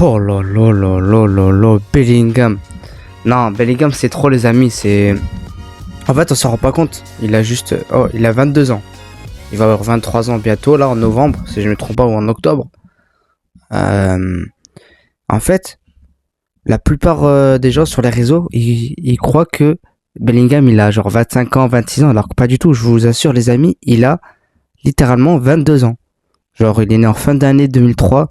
Oh là là là là là là, Bellingham. Non, Bellingham, c'est trop, les amis. C'est. En fait, on s'en rend pas compte. Il a juste. Oh, il a 22 ans. Il va avoir 23 ans bientôt, là, en novembre, si je me trompe pas, ou en octobre. Euh, En fait, la plupart des gens sur les réseaux, ils croient que Bellingham, il a genre 25 ans, 26 ans, alors que pas du tout. Je vous assure, les amis, il a littéralement 22 ans. Genre, il est né en fin d'année 2003.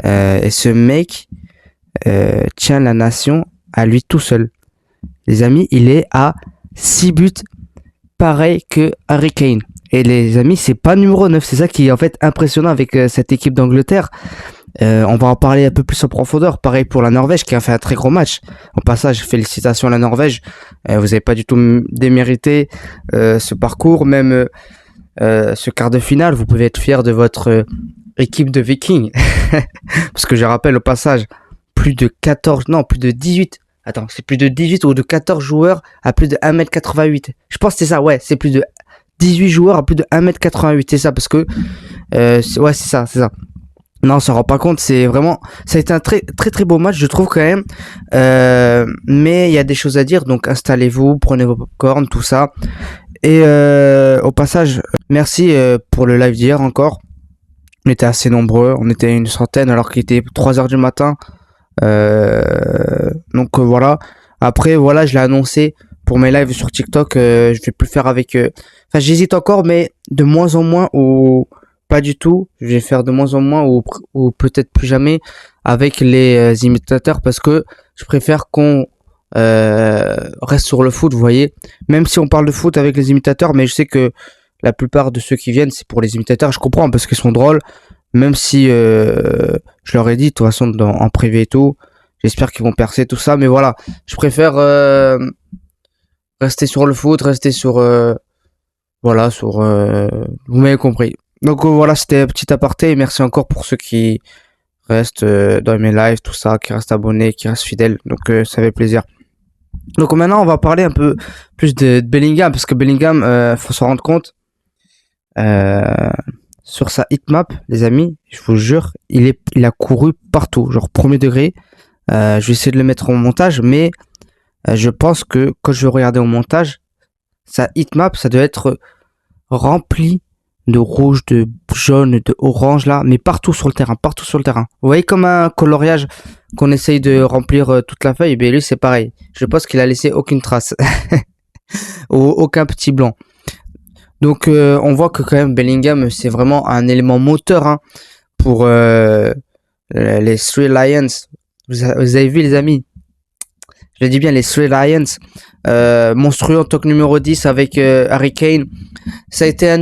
Et ce mec tient la nation à lui tout seul. Les amis, il est à 6 buts, pareil que Harry Kane. Et les amis, c'est pas numéro 9. C'est ça qui est en fait impressionnant avec cette équipe d'Angleterre. On va en parler un peu plus en profondeur. Pareil pour la Norvège qui a fait un très gros match. En passage, félicitations à la Norvège. Vous n'avez pas du tout démérité ce parcours, même ce quart de finale. Vous pouvez être fier de votre équipe de Vikings. Parce que je rappelle au passage, plus de 14, non, plus de 18. Attends, c'est plus de 18 ou de 14 joueurs à plus de 1m88. Je pense que c'est ça, ouais, c'est plus de 18 joueurs à plus de 1m88. C'est ça, parce que, ouais, c'est ça. Non, on s'en rend pas compte, c'est vraiment, ça a été un très très très beau match, je trouve quand même. Mais il y a des choses à dire, donc installez-vous, prenez vos popcorn, tout ça. Et au passage, merci pour le live d'hier encore. On était assez nombreux, on était une centaine alors qu'il était 3 heures du matin. Donc voilà. Après, voilà, je l'ai annoncé pour mes lives sur TikTok. Je vais plus faire avec. Enfin, j'hésite encore, mais de moins en moins ou pas du tout. Je vais faire de moins en moins ou peut-être plus jamais avec les imitateurs parce que je préfère qu'on reste sur le foot. Vous voyez, même si on parle de foot avec les imitateurs, mais je sais que la plupart de ceux qui viennent, c'est pour les imitateurs. Je comprends parce qu'ils sont drôles. Même si je leur ai dit de toute façon en privé et tout, j'espère qu'ils vont percer tout ça, mais voilà, je préfère rester sur le foot, rester sur voilà, sur vous m'avez compris. Donc voilà, c'était un petit aparté et merci encore pour ceux qui restent dans mes lives, tout ça, qui restent abonnés, qui restent fidèles. Donc ça fait plaisir. Donc maintenant, on va parler un peu plus de Bellingham parce que Bellingham, faut se rendre compte. Sur sa hitmap, les amis, je vous jure, il a couru partout, genre premier degré. Je vais essayer de le mettre au montage, mais je pense que quand je vais regarder au montage, sa hitmap, ça doit être rempli de rouge, de jaune, de orange là, mais partout sur le terrain, partout sur le terrain. Vous voyez comme un coloriage qu'on essaye de remplir toute la feuille, et bien lui c'est pareil. Je pense qu'il a laissé aucune trace, aucun petit blanc. Donc on voit que quand même Bellingham c'est vraiment un élément moteur hein, pour les Three Lions. Vous avez vu les amis, je le dis bien les Three Lions, monstrueux en tant que numéro 10 avec Harry Kane. Ça a été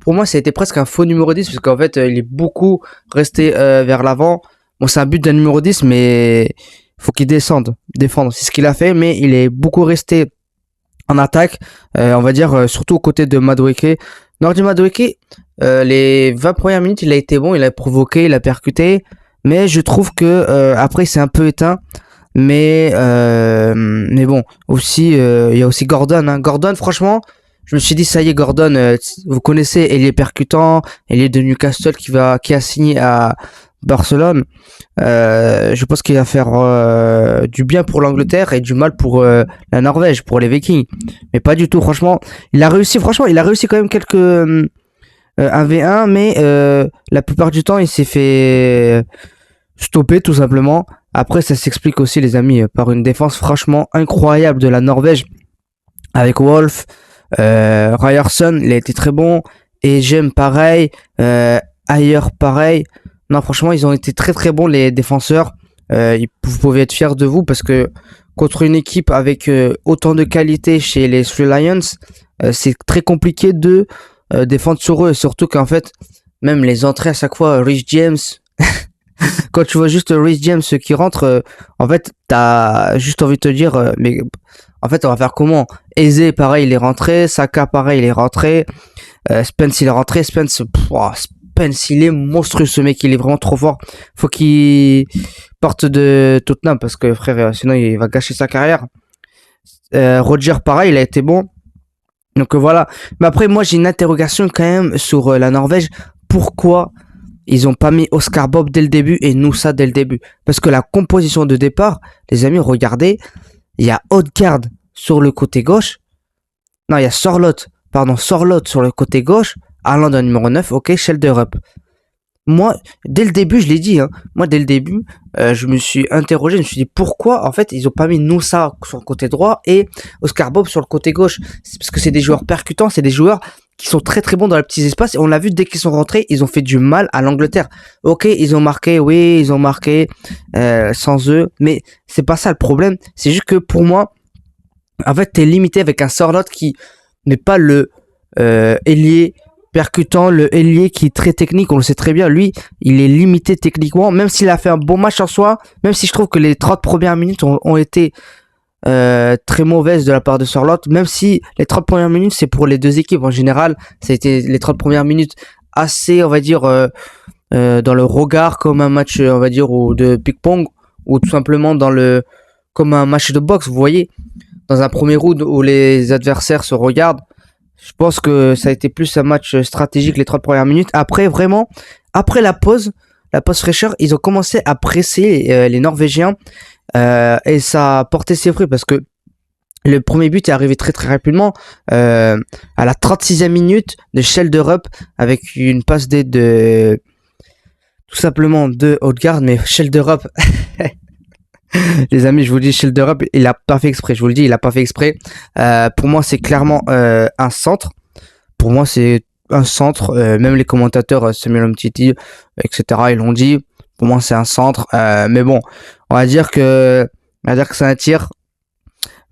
pour moi ça a été presque un faux numéro 10 parce qu'en fait il est beaucoup resté vers l'avant. Bon c'est un but d'un numéro 10 mais faut qu'il défendre. C'est ce qu'il a fait mais il est beaucoup resté en attaque, on va dire surtout aux côtés de Madueke. Nordi Madueke, les 20 premières minutes, il a été bon, il a provoqué, il a percuté, mais je trouve que après c'est un peu éteint. Mais bon, aussi il y a aussi Gordon. Hein. Gordon, franchement, je me suis dit ça y est, Gordon, vous connaissez, il est percutant, il est de Newcastle qui a signé à Barcelone. Je pense qu'il va faire du bien pour l'Angleterre et du mal pour la Norvège, pour les Vikings. Mais pas du tout, franchement. Il a réussi quand même quelques 1v1, mais la plupart du temps, il s'est fait stopper tout simplement. Après, ça s'explique aussi, les amis, par une défense franchement incroyable de la Norvège avec Wolf, Ryerson, il a été très bon, et j'aime pareil, Ayer pareil. Non, franchement, ils ont été très très bons les défenseurs. Vous pouvez être fiers de vous parce que contre une équipe avec autant de qualité chez les Three Lions, c'est très compliqué de défendre sur eux. Surtout qu'en fait, même les entrées à chaque fois, Rhys James, quand tu vois juste Rhys James qui rentre, en fait, t'as juste envie de te dire, mais en fait, on va faire comment? Eze, pareil, il est rentré. Saka, pareil, il est rentré. Spence, il est rentré. Spence, il est monstrueux ce mec, il est vraiment trop fort. Faut qu'il parte de Tottenham parce que frère, sinon il va gâcher sa carrière. Roger pareil, il a été bon. Donc voilà. Mais après moi j'ai une interrogation quand même sur la Norvège. Pourquoi ils ont pas mis Oscar Bob dès le début et Nusa dès le début. Parce que la composition de départ, les amis, regardez, il y a Odegaard sur le côté gauche. Non, il y a Sorloth sur le côté gauche. Haaland en numéro 9, ok, Schelderup. Moi, dès le début, je l'ai dit, hein, moi, dès le début, je me suis interrogé, je me suis dit pourquoi, en fait, ils ont pas mis Nusa sur le côté droit et Oscar Bob sur le côté gauche. C'est parce que c'est des joueurs percutants, c'est des joueurs qui sont très très bons dans les petits espaces et on l'a vu dès qu'ils sont rentrés, ils ont fait du mal à l'Angleterre. Ok, ils ont marqué, oui, ils ont marqué sans eux, mais c'est pas ça le problème. C'est juste que pour moi, en fait, t'es limité avec un Sorloth qui n'est pas le ailier percutant, le ailier qui est très technique, on le sait très bien, lui, il est limité techniquement, même s'il a fait un bon match en soi, même si je trouve que les 30 premières minutes ont été très mauvaises de la part de Sorloth, même si les 30 premières minutes, c'est pour les deux équipes en général, ça a été les 30 premières minutes assez, on va dire, dans le regard, comme un match, on va dire, ou de ping-pong, ou tout simplement comme un match de boxe, vous voyez, dans un premier round où les adversaires se regardent. Je pense que ça a été plus un match stratégique les 30 premières minutes. Après, vraiment, après la pause fraîcheur, ils ont commencé à presser les Norvégiens et ça a porté ses fruits parce que le premier but est arrivé très très rapidement à la 36e minute de Schelderup avec une passe D de tout simplement de Odegaard, mais Schelderup les amis, je vous dis, Schelderup, il a pas fait exprès. Je vous le dis, il a pas fait exprès. Pour moi, c'est clairement un centre. Pour moi, c'est un centre. Même les commentateurs, Samuel Umtiti, etc., ils l'ont dit. Pour moi, c'est un centre. Mais bon, on va dire que c'est un tir.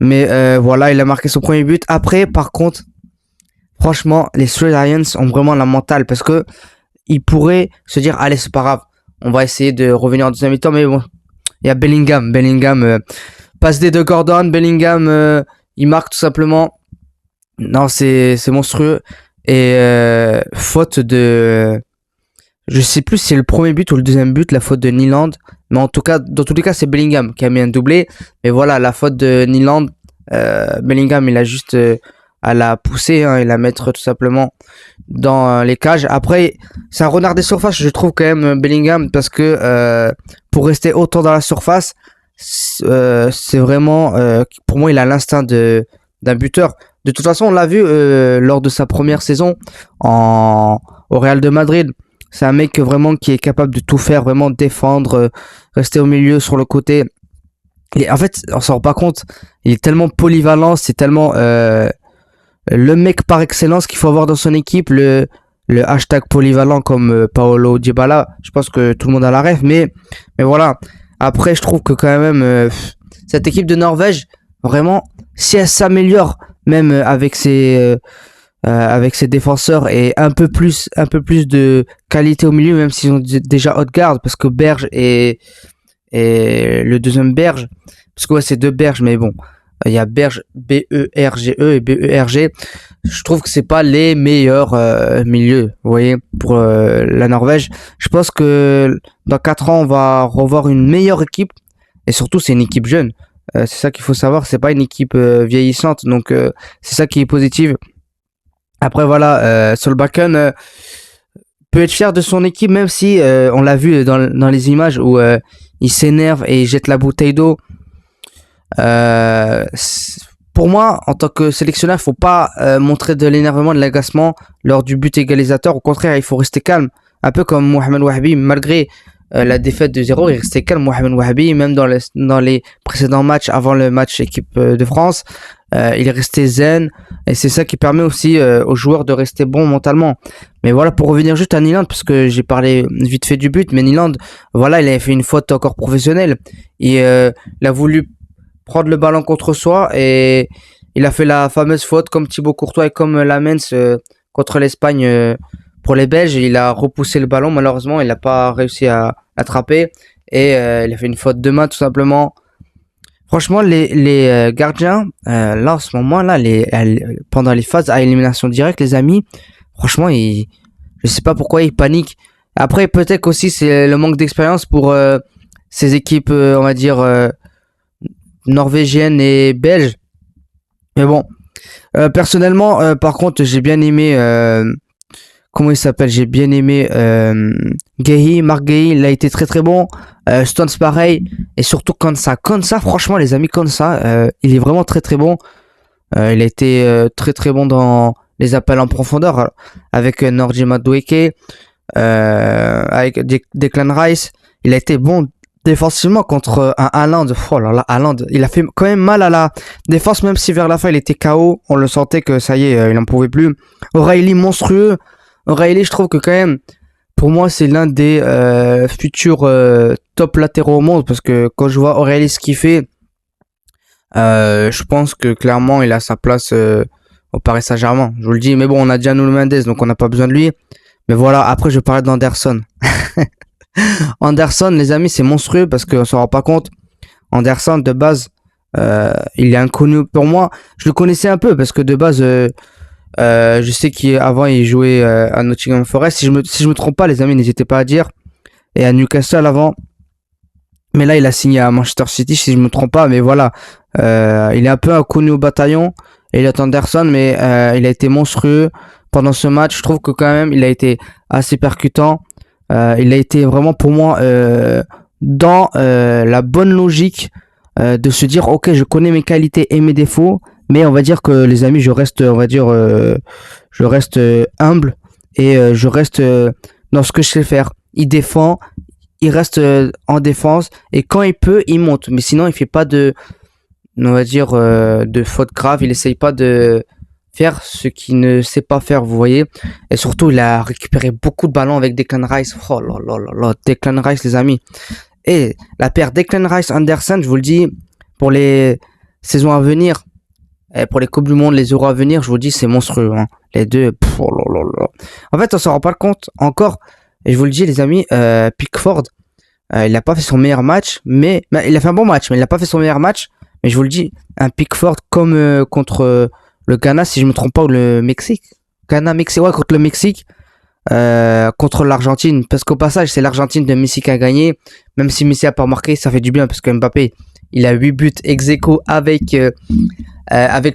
Mais voilà, il a marqué son premier but. Après, par contre, franchement, les Three Lions ont vraiment la mentale parce que ils pourraient se dire, allez, c'est pas grave, on va essayer de revenir en deuxième mi-temps. Mais bon. Il y a Bellingham, passe des deux Gordon, Bellingham, il marque tout simplement. Non, c'est monstrueux. Et faute de... Je sais plus si c'est le premier but ou le deuxième but, la faute de Nyland. Mais en tout cas, dans tous les cas, c'est Bellingham qui a mis un doublé. Mais voilà, la faute de Nyland, Bellingham, il a juste à la pousser et la mettre tout simplement dans les cages. Après, c'est un renard des surfaces, je trouve quand même Bellingham, parce que pour rester autant dans la surface, c'est vraiment, pour moi, il a l'instinct d'un buteur. De toute façon, on l'a vu lors de sa première saison au Real de Madrid. C'est un mec vraiment qui est capable de tout faire, vraiment défendre, rester au milieu, sur le côté. Et en fait, on s'en rend pas compte. Il est tellement polyvalent, c'est tellement le mec par excellence qu'il faut avoir dans son équipe, le hashtag polyvalent comme Paolo Dybala. Je pense que tout le monde a la ref, mais voilà. Après, je trouve que quand même cette équipe de Norvège, vraiment, si elle s'améliore, même avec ses défenseurs et un peu plus de qualité au milieu, même s'ils ont déjà Odegaard, parce que Berge et le deuxième Berge, parce que ouais, c'est deux Berges, mais bon. Il y a Berge, B-E-R-G-E et B-E-R-G. Je trouve que c'est pas les meilleurs milieux, vous voyez, pour la Norvège. Je pense que dans 4 ans, on va revoir une meilleure équipe. Et surtout, c'est une équipe jeune. C'est ça qu'il faut savoir. C'est pas une équipe vieillissante. Donc, c'est ça qui est positif. Après, voilà, Solbakken peut être fier de son équipe, même si on l'a vu dans les images où il s'énerve et il jette la bouteille d'eau. Pour moi, en tant que sélectionneur, il faut pas montrer de l'énervement, de l'agacement lors du but égalisateur. Au contraire, il faut rester calme. Un peu comme Mohamed Wahabi, malgré la défaite de 0, il restait calme. Mohamed Wahabi, même dans les précédents matchs, avant le match équipe de France, il est resté zen. Et c'est ça qui permet aussi aux joueurs de rester bons mentalement. Mais voilà, pour revenir juste à Nyland, parce que j'ai parlé vite fait du but, mais Nyland, voilà, il avait fait une faute encore professionnelle. Et il a voulu prendre le ballon contre soi et il a fait la fameuse faute comme Thibaut Courtois et comme Lamens contre l'Espagne pour les Belges. Il a repoussé le ballon, malheureusement il n'a pas réussi à l'attraper et il a fait une faute de main tout simplement. Franchement, les gardiens là en ce moment là, pendant les phases à élimination directe, les amis, franchement je sais pas pourquoi ils paniquent. Après peut-être aussi c'est le manque d'expérience pour ces équipes on va dire norvégienne et belge. Mais bon, personnellement, par contre, j'ai bien aimé. Comment il s'appelle? J'ai bien aimé Marc Guéhi, il a été très très bon. Stones pareil. Et surtout Konsa. Konsa, franchement, les amis, Konsa, il est vraiment très très bon. Il a été très très bon dans les appels en profondeur avec Nordi Madueke, avec Declan Rice. Il a été bon défensivement contre un Haaland. Oh là là, Haaland, il a fait quand même mal à la défense, même si vers la fin il était KO. On le sentait que ça y est, il en pouvait plus. O'Reilly monstrueux. O'Reilly, je trouve que quand même, pour moi, c'est l'un des futurs top latéraux au monde, parce que quand je vois O'Reilly ce qu'il fait, je pense que clairement il a sa place au Paris Saint-Germain. Je vous le dis, mais bon, on a déjà Nuno Mendes, donc on n'a pas besoin de lui. Mais voilà, après je vais parler d'Anderson. Anderson, les amis, c'est monstrueux parce qu'on s'en rend pas compte. Anderson, de base, il est inconnu pour moi. Je le connaissais un peu parce que de base, je sais qu'avant il jouait à Nottingham Forest. Si je me trompe pas, les amis, n'hésitez pas à dire. Et à Newcastle avant. Mais là, il a signé à Manchester City, si je me trompe pas. Mais voilà, il est un peu inconnu au bataillon. Elliot Anderson, mais il a été monstrueux pendant ce match. Je trouve que quand même, il a été assez percutant. Il a été vraiment pour moi dans la bonne logique de se dire ok, je connais mes qualités et mes défauts, mais on va dire que les amis, je reste, on va dire, je reste humble et je reste dans ce que je sais faire. Il défend, il reste en défense et quand il peut, il monte. Mais sinon, il fait pas de, on va dire, de faute grave. Il essaye pas de faire ce qu'il ne sait pas faire, vous voyez. Et surtout, il a récupéré beaucoup de ballons avec Declan Rice. Oh là là là là, Declan Rice, les amis. Et la paire Declan Rice-Anderson, je vous le dis, pour les saisons à venir, et pour les Coupes du Monde, les Euros à venir, je vous dis, c'est monstrueux. Hein. Les deux, oh là là là. En fait, on s'en rend pas compte encore. Et je vous le dis, les amis, Pickford, il n'a pas fait son meilleur match, mais il a fait un bon match, mais il n'a pas fait son meilleur match. Mais je vous le dis, un Pickford comme contre le Ghana, si je me trompe pas, ou le Mexique. Ghana-Mexique, ouais, contre le Mexique. Contre l'Argentine. Parce qu'au passage, c'est l'Argentine de Messi qui a gagné. Même si Messi a pas marqué, ça fait du bien parce que Mbappé, il a 8 buts ex-aequo avec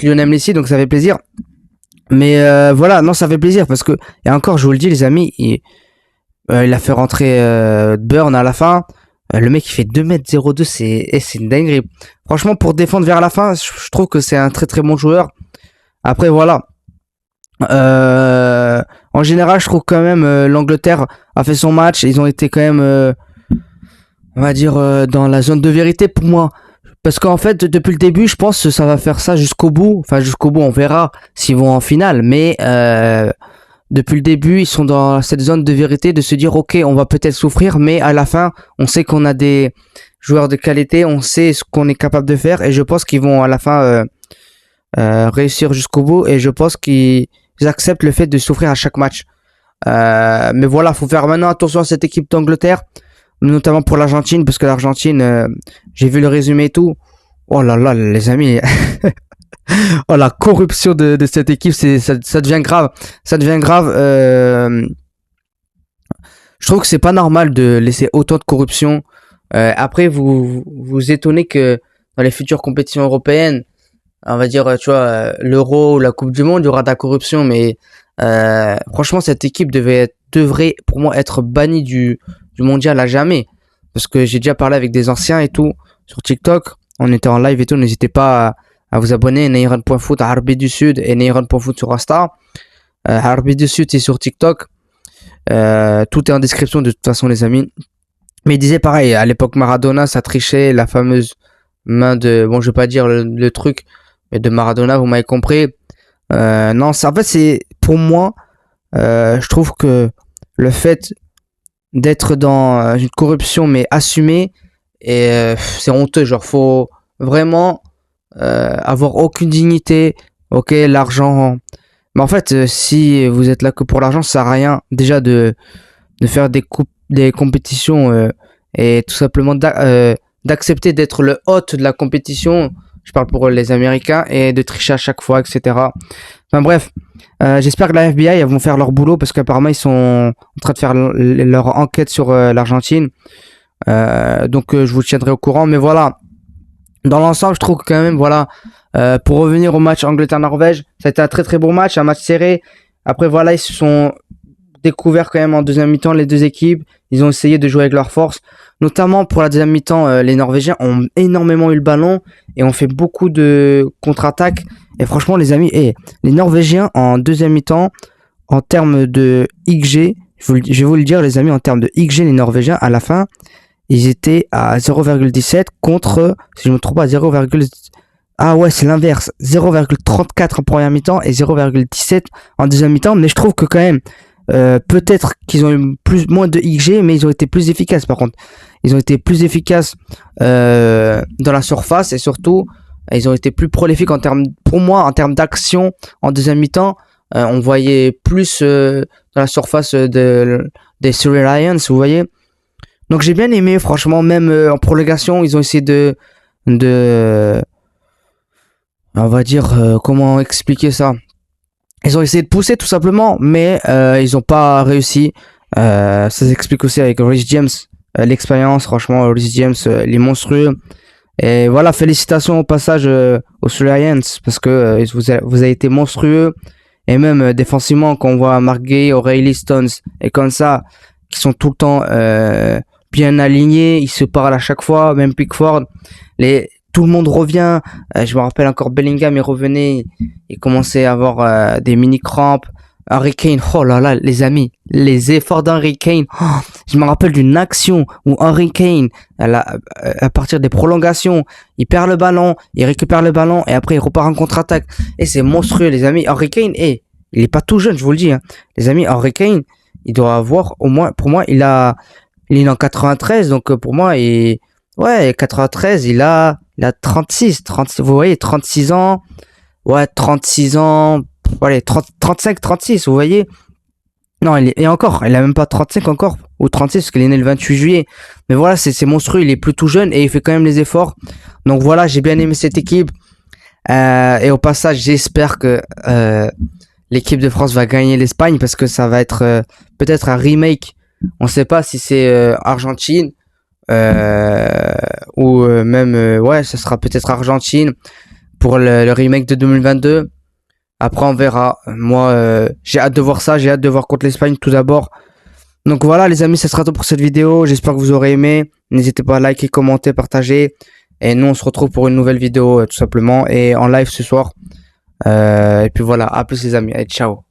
Lionel Messi, donc ça fait plaisir. Mais voilà, non, ça fait plaisir parce que, et encore, je vous le dis, les amis, il a fait rentrer Burn à la fin. Le mec, il fait 2m02, c'est une dinguerie. Franchement, pour défendre vers la fin, je trouve que c'est un très très bon joueur. Après, voilà. En général, je trouve quand même l'Angleterre a fait son match. Ils ont été quand même, on va dire, dans la zone de vérité pour moi. Parce qu'en fait, depuis le début, je pense que ça va faire ça jusqu'au bout. Enfin, jusqu'au bout, on verra s'ils vont en finale. Mais depuis le début, ils sont dans cette zone de vérité de se dire, ok, on va peut-être souffrir, mais à la fin, on sait qu'on a des joueurs de qualité, on sait ce qu'on est capable de faire. Et je pense qu'ils vont à la fin réussir jusqu'au bout. Et je pense qu'ils acceptent le fait de souffrir à chaque match. Mais voilà, faut faire maintenant attention à cette équipe d'Angleterre, notamment pour l'Argentine, parce que l'Argentine, j'ai vu le résumé et tout. Oh là là, les amis. Oh, la corruption de cette équipe, ça devient grave. Ça devient grave. Je trouve que c'est pas normal de laisser autant de corruption. Après, vous étonnez que dans les futures compétitions européennes, on va dire, tu vois, l'Euro ou la Coupe du Monde, il y aura de la corruption, mais franchement, cette équipe devrait, pour moi, être bannie du mondial à jamais. Parce que j'ai déjà parlé avec des anciens et tout sur TikTok. On était en live et tout. N'hésitez pas à vous abonner. Neyran.foot à Harbi du Sud et Neyran.foot sur Insta. Harbi du Sud, c'est sur TikTok. Tout est en description de toute façon, les amis. Mais il disait pareil, à l'époque Maradona, ça trichait, la fameuse main de, bon, je vais pas dire le truc, mais de Maradona, vous m'avez compris. Non, ça, en fait, c'est, pour moi, je trouve que le fait d'être dans une corruption, mais assumée, et c'est honteux, genre, faut vraiment avoir aucune dignité, ok, l'argent. Mais en fait, si vous êtes là que pour l'argent, ça sert à rien, déjà, de faire des compétitions et tout simplement d'accepter d'être le hôte de la compétition. Je parle pour les Américains et de tricher à chaque fois, etc. Enfin bref, j'espère que la FBI vont faire leur boulot parce qu'apparemment ils sont en train de faire leur enquête sur l'Argentine. Donc je vous tiendrai au courant. Mais voilà, dans l'ensemble, je trouve que quand même, voilà, pour revenir au match Angleterre-Norvège, ça a été un très très bon match, un match serré. Après voilà, ils se sont découvert quand même en deuxième mi-temps les deux équipes. Ils ont essayé de jouer avec leur force. Notamment pour la deuxième mi-temps, les Norvégiens ont énormément eu le ballon et ont fait beaucoup de contre-attaques. Et franchement, les amis, les Norvégiens en deuxième mi-temps, en termes de XG, je vais vous le dire, les amis, en termes de XG, les Norvégiens, à la fin, ils étaient à 0,17 contre, si je me trompe pas, 0, ah ouais, c'est l'inverse. 0,34 en première mi-temps et 0,17 en deuxième mi-temps. Mais je trouve que quand même, peut-être qu'ils ont eu moins de XG, mais ils ont été plus efficaces par contre. Ils ont été plus efficaces dans la surface et surtout, ils ont été plus prolifiques pour moi, en termes d'action en deuxième mi-temps. On voyait plus dans la surface des Surrey Lions, vous voyez. Donc j'ai bien aimé, franchement, même en prolongation, ils ont essayé on va dire, comment expliquer ça. Ils ont essayé de pousser tout simplement, mais ils n'ont pas réussi. Ça s'explique aussi avec Reece James, l'expérience, franchement, Reece James, il est monstrueux. Et voilà, félicitations au passage aux Lions, parce que vous avez été monstrueux. Et même défensivement, quand on voit Mark Gay, O'Reilly, Stones et comme ça, qui sont tout le temps bien alignés, ils se parlent à chaque fois, même Pickford. Tout le monde revient. Je me rappelle encore Bellingham, il revenait, il commençait à avoir des mini crampes. Harry Kane, oh là là, les amis, les efforts d'Harry Kane. Oh, je me rappelle d'une action où Harry Kane, à partir des prolongations, il perd le ballon, il récupère le ballon et après il repart en contre-attaque. Et c'est monstrueux, les amis. Harry Kane, il est pas tout jeune, je vous le dis. Hein. Les amis, Harry Kane, il doit avoir au moins, pour moi, il est en 93, donc pour moi, ouais, 93, il a 36, vous voyez, 36 ans. Ouais, 36 ans. Allez, 35, 36, vous voyez. Non, et encore, il a même pas 35 encore, ou 36, parce qu'il est né le 28 juillet. Mais voilà, c'est monstrueux, il est plus tout jeune, et il fait quand même les efforts. Donc voilà, j'ai bien aimé cette équipe. Et au passage, j'espère que l'équipe de France va gagner l'Espagne, parce que ça va être peut-être un remake. On sait pas si c'est Argentine, ou même, ouais, ce sera peut-être Argentine, pour le remake de 2022. Après, on verra. Moi, j'ai hâte de voir ça. J'ai hâte de voir contre l'Espagne tout d'abord. Donc voilà, les amis, ce sera tout pour cette vidéo. J'espère que vous aurez aimé. N'hésitez pas à liker, commenter, partager. Et nous, on se retrouve pour une nouvelle vidéo, tout simplement. Et en live ce soir. Et puis voilà, à plus les amis. Et ciao.